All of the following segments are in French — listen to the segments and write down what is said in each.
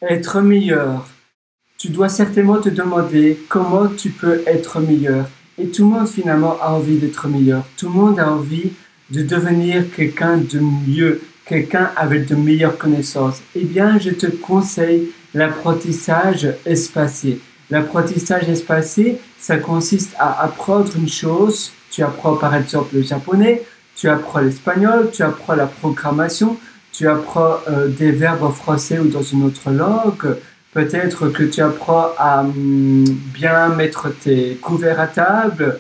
Être meilleur. Tu dois certainement te demander comment tu peux être meilleur. Et tout le monde finalement a envie d'être meilleur. Tout le monde a envie de devenir quelqu'un de mieux, quelqu'un avec de meilleures connaissances. Eh bien, je te conseille l'apprentissage espacé. L'apprentissage espacé, ça consiste à apprendre une chose. Tu apprends par exemple le japonais, tu apprends l'espagnol, tu apprends la programmation, tu apprends des verbes en français ou dans une autre langue. Peut-être que tu apprends à bien mettre tes couverts à table.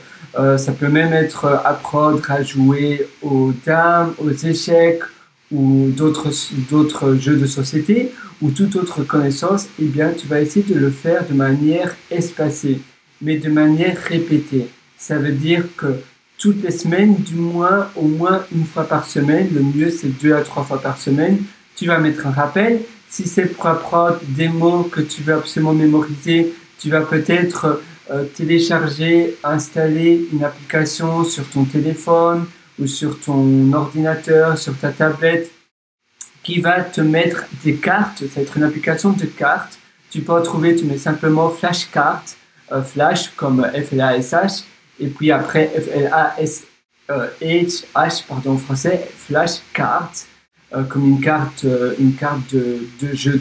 Ça peut même être apprendre à jouer aux dames, aux échecs ou d'autres jeux de société ou toute autre connaissance. Eh bien, tu vas essayer de le faire de manière espacée, mais de manière répétée. Ça veut dire que toutes les semaines, du moins, au moins une fois par semaine, le mieux c'est 2 à 3 fois par semaine, tu vas mettre un rappel. Si c'est pour apprendre des mots que tu veux absolument mémoriser, tu vas peut-être télécharger, installer une application sur ton téléphone ou sur ton ordinateur, sur ta tablette, qui va te mettre des cartes. Ça va être une application de cartes. Tu peux en trouver, tu mets simplement flashcards, flash comme F-L-A-S-H, et puis après F-L-A-S-H, pardon, en français, flashcards. Comme une carte de jeu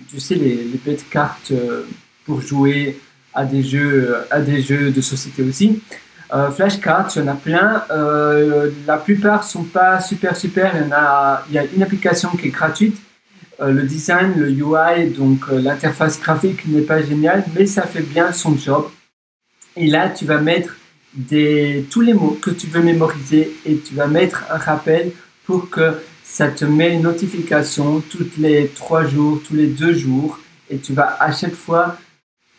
tu sais, les petites cartes pour jouer à des jeux de société aussi. Flashcards, il y en a plein. La plupart sont pas super. Il y a une application qui est gratuite. Le design, le UI, donc l'interface graphique n'est pas géniale, mais ça fait bien son job. Et là, tu vas mettre tous les mots que tu veux mémoriser et tu vas mettre un rappel pour que ça te met une notification toutes les 3 jours, tous les 2 jours, et tu vas à chaque fois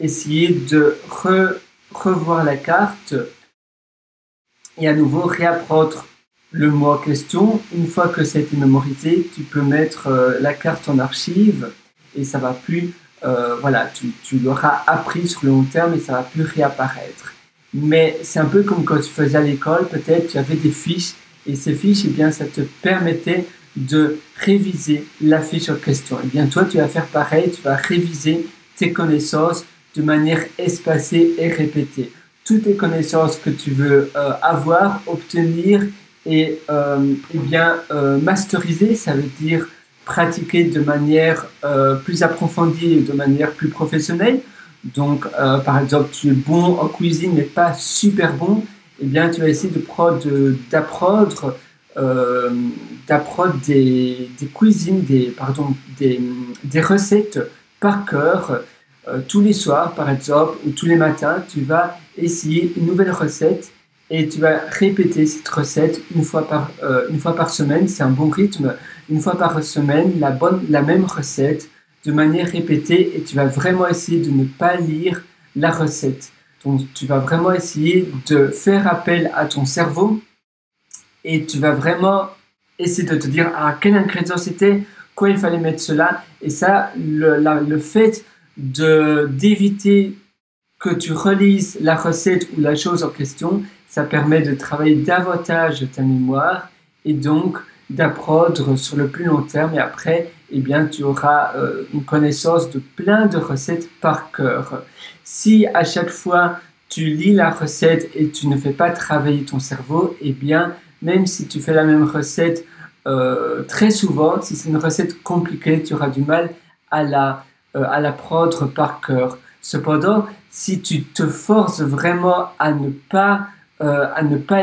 essayer de revoir la carte et à nouveau réapprendre le mot en question. Une fois que ça a été mémorisé, tu peux mettre la carte en archive et ça va plus, voilà, tu l'auras appris sur le long terme et ça va plus réapparaître. Mais c'est un peu comme quand tu faisais à l'école, peut-être tu avais des fiches et ces fiches, eh bien, ça te permettait de réviser la fiche en question. Eh bien, toi, tu vas faire pareil, tu vas réviser tes connaissances de manière espacée et répétée. Toutes les connaissances que tu veux avoir, obtenir et bien masteriser, ça veut dire pratiquer de manière plus approfondie et de manière plus professionnelle. Donc, par exemple, tu es bon en cuisine mais pas super bon, eh bien, tu vas essayer d'apprendre des cuisines, des recettes par cœur. Tous les soirs, par exemple, ou tous les matins, tu vas essayer une nouvelle recette et tu vas répéter cette recette une fois par semaine. C'est un bon rythme. Une fois par semaine, la même recette de manière répétée et tu vas vraiment essayer de ne pas lire la recette. Donc, tu vas vraiment essayer de faire appel à ton cerveau et tu vas vraiment essayer de te dire quel ingrédient c'était, quoi il fallait mettre cela. Et ça, le fait d'éviter que tu relises la recette ou la chose en question, ça permet de travailler davantage ta mémoire et donc d'apprendre sur le plus long terme. Et après, eh bien, tu auras une connaissance de plein de recettes par cœur. Si à chaque fois tu lis la recette et tu ne fais pas travailler ton cerveau, eh bien, même si tu fais la même recette très souvent, si c'est une recette compliquée, tu auras du mal à l'apprendre par cœur. Cependant, si tu te forces vraiment à ne pas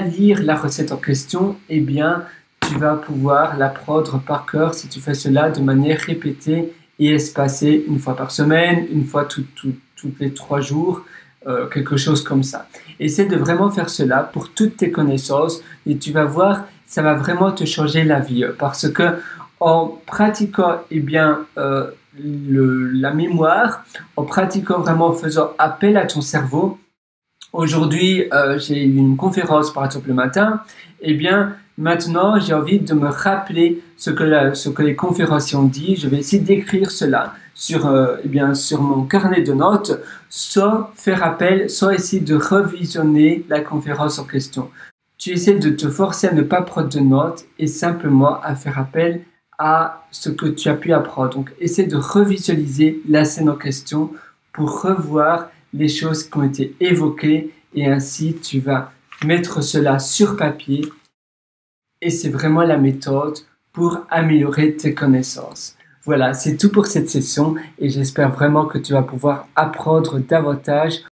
lire la recette en question, eh bien, tu vas pouvoir l'apprendre par cœur si tu fais cela de manière répétée et espacée, une fois par semaine, une fois toutes les 3 jours, quelque chose comme ça. Essaie de vraiment faire cela pour toutes tes connaissances et tu vas voir, ça va vraiment te changer la vie parce que en pratiquant eh bien, la mémoire, en pratiquant vraiment, en faisant appel à ton cerveau. Aujourd'hui, j'ai eu une conférence par exemple le matin, eh bien maintenant j'ai envie de me rappeler ce que les conférenciers ont dit. Je vais essayer d'écrire cela sur mon carnet de notes, sans faire appel, sans essayer de revisionner la conférence en question. Tu essaies de te forcer à ne pas prendre de notes et simplement à faire appel à ce que tu as pu apprendre. Donc, essaie de revisualiser la scène en question pour revoir les choses qui ont été évoquées et ainsi tu vas mettre cela sur papier et c'est vraiment la méthode pour améliorer tes connaissances. Voilà, c'est tout pour cette session et j'espère vraiment que tu vas pouvoir apprendre davantage